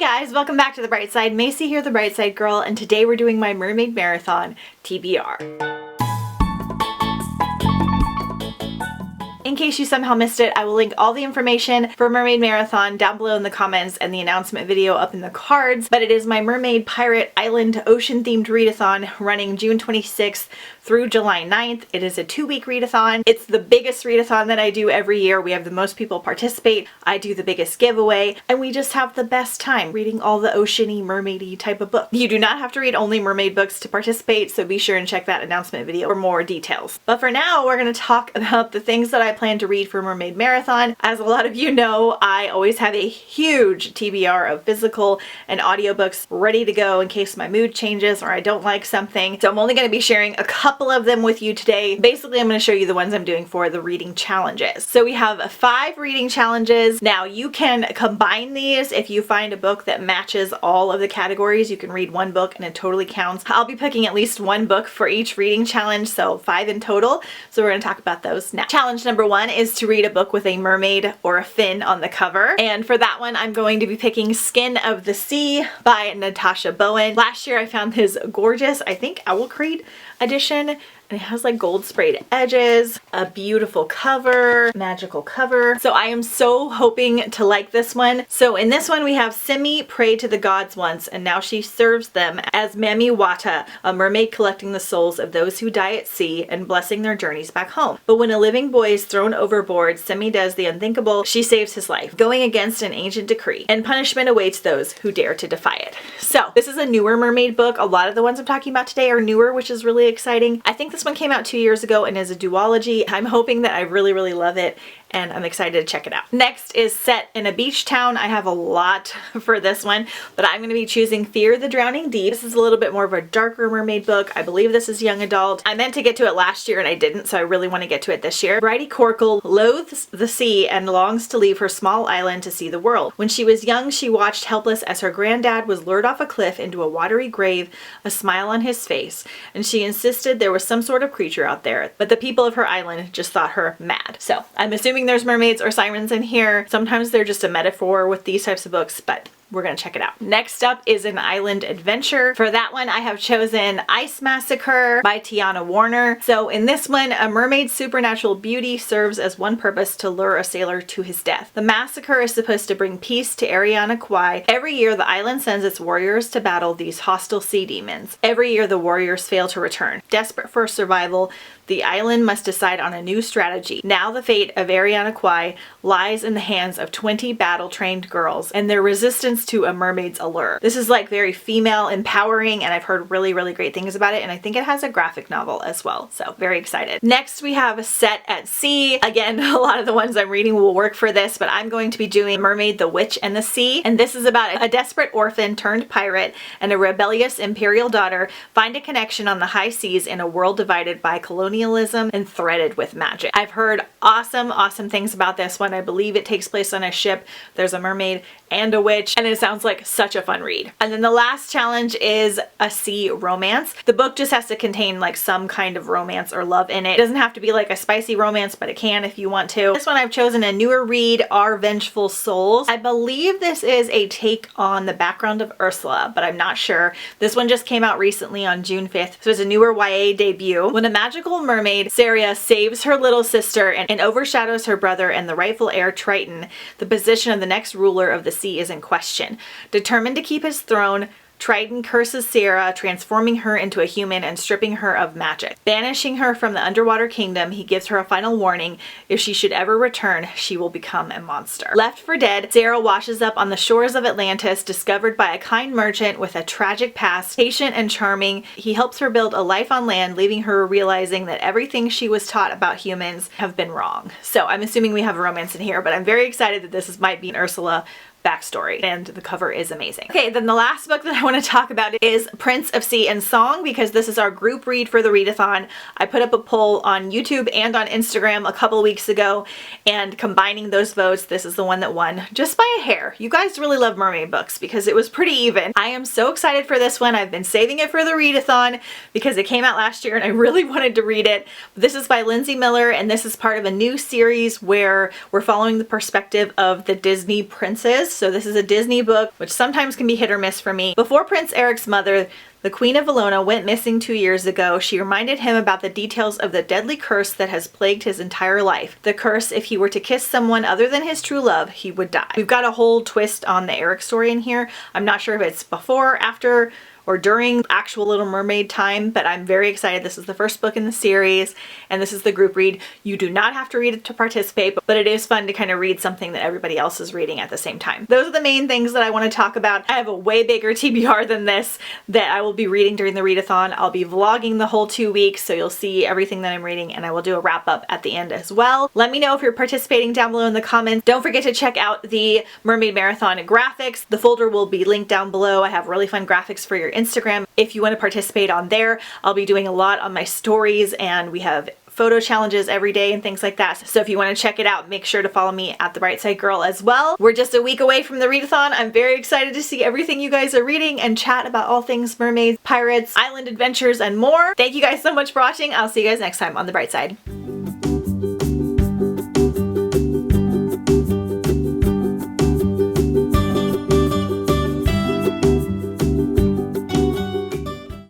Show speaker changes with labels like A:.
A: guys, welcome back to The Bright Side. Macy here, the Bright Side Girl, and today we're doing my Mermaid Marathon TBR. In case you somehow missed it, I will link all the information for Mermaid Marathon down below in the comments and the announcement video up in the cards. But it is my Mermaid Pirate Island ocean themed readathon running June 26th through July 9th. It is a 2-week readathon. It's the biggest readathon that I do every year. We have the most people participate. I do the biggest giveaway, and we just have the best time reading all the oceany, mermaidy type of books. You do not have to read only mermaid books to participate, so be sure and check that announcement video for more details. But for now, we're going to talk about the things that I plan to read for Mermaid Marathon. As a lot of you know, I always have a huge TBR of physical and audiobooks ready to go in case my mood changes or I don't like something. So I'm only going to be sharing a couple of them with you today. Basically, I'm going to show you the ones I'm doing for the reading challenges. So we have 5 reading challenges. Now you can combine these if you find a book that matches all of the categories. You can read one book and it totally counts. I'll be picking at least one book for each reading challenge, so 5 in total. So we're going to talk about those now. Challenge number 1 is to read a book with a mermaid or a fin on the cover. And for that one, I'm going to be picking Skin of the Sea by Natasha Bowen. Last year I found this gorgeous, I think, Owl Crate edition, and it has like gold sprayed edges, a beautiful cover, magical cover. So I am so hoping to like this one. So in this one we have Simi prayed to the gods once, and now she serves them as Mami Wata, a mermaid collecting the souls of those who die at sea and blessing their journeys back home. But when a living boy is thrown overboard, Simi does the unthinkable. She saves his life, going against an ancient decree, and punishment awaits those who dare to defy it. So this is a newer mermaid book. A lot of the ones I'm talking about today are newer, which is really exciting. I think this one came out 2 years ago and is a duology. I'm hoping that I really love it, and I'm excited to check it out. Next is set in a beach town. I have a lot for this one, but I'm going to be choosing Fear the Drowning Deep. This is a little bit more of a darker mermaid book. I believe this is young adult. I meant to get to it last year and I didn't, so I really want to get to it this year. Bridie Corkle loathes the sea and longs to leave her small island to see the world. When she was young, she watched helpless as her granddad was lured off a cliff into a watery grave, a smile on his face, and she insisted there was some sort of creature out there, but the people of her island just thought her mad. So I'm assuming there's mermaids or sirens in here. Sometimes they're just a metaphor with these types of books, but we're going to check it out. Next up is an island adventure. For that one, I have chosen Ice Massacre by Tiana Warner. So in this one, a mermaid's supernatural beauty serves as one purpose: to lure a sailor to his death. The massacre is supposed to bring peace to Ariana Kwai. Every year, the island sends its warriors to battle these hostile sea demons. Every year, the warriors fail to return. Desperate for survival, the island must decide on a new strategy. Now the fate of Ariana Kwai lies in the hands of 20 battle-trained girls and their resistance to a mermaid's allure. This is like very female empowering, and I've heard really great things about it, and I think it has a graphic novel as well, so very excited. Next we have a Set at Sea. Again, a lot of the ones I'm reading will work for this, but I'm going to be doing Mermaid the Witch and the Sea, and this is about a desperate orphan turned pirate and a rebellious imperial daughter find a connection on the high seas in a world divided by colonialism and threaded with magic. I've heard awesome things about this one. I believe it takes place on a ship. There's a mermaid and a witch, and it sounds like such a fun read. And then the last challenge is a sea romance. The book just has to contain like some kind of romance or love in it. It doesn't have to be like a spicy romance, but it can if you want to. This one I've chosen a newer read, Revengeful Souls. I believe this is a take on the background of Ursula, but I'm not sure. This one just came out recently on June 5th, so it's a newer YA debut. When a magical mermaid, Saria, saves her little sister and overshadows her brother and the rightful heir Triton, the position of the next ruler of the sea is in question. Determined to keep his throne, Triton curses Sarah, transforming her into a human and stripping her of magic. Banishing her from the underwater kingdom, he gives her a final warning: if she should ever return, she will become a monster. Left for dead, Sarah washes up on the shores of Atlantis, discovered by a kind merchant with a tragic past. Patient and charming, he helps her build a life on land, leaving her realizing that everything she was taught about humans have been wrong. So I'm assuming we have a romance in here, but I'm very excited that this might be an Ursula backstory, and the cover is amazing. Okay, then the last book that I want to talk about is Prince of Sea and Song, because this is our group read for the readathon. I put up a poll on YouTube and on Instagram a couple weeks ago, and combining those votes, this is the one that won just by a hair. You guys really love mermaid books because it was pretty even. I am so excited for this one. I've been saving it for the readathon because it came out last year and I really wanted to read it. This is by Lindsay Miller, and this is part of a new series where we're following the perspective of the Disney princes so this is a Disney book, which sometimes can be hit or miss for me. Before Prince Eric's mother, the Queen of Valona, went missing 2 years ago, she reminded him about the details of the deadly curse that has plagued his entire life. The curse, if he were to kiss someone other than his true love, he would die. We've got a whole twist on the Eric story in here. I'm not sure if it's before, after, or during actual Little Mermaid time, but I'm very excited. This is the first book in the series, and this is the group read. You do not have to read it to participate, but it is fun to kind of read something that everybody else is reading at the same time. Those are the main things that I want to talk about. I have a way bigger TBR than this that I will be reading during the readathon. I'll be vlogging the whole 2 weeks, so you'll see everything that I'm reading, and I will do a wrap up at the end as well. Let me know if you're participating down below in the comments. Don't forget to check out the Mermaid Marathon graphics. The folder will be linked down below. I have really fun graphics for your Instagram. If you want to participate on there, I'll be doing a lot on my stories, and we have photo challenges every day and things like that. So if you want to check it out, make sure to follow me at The Bright Side Girl as well. We're just a week away from the readathon. I'm very excited to see everything you guys are reading and chat about all things mermaids, pirates, island adventures, and more. Thank you guys so much for watching. I'll see you guys next time on The Bright Side.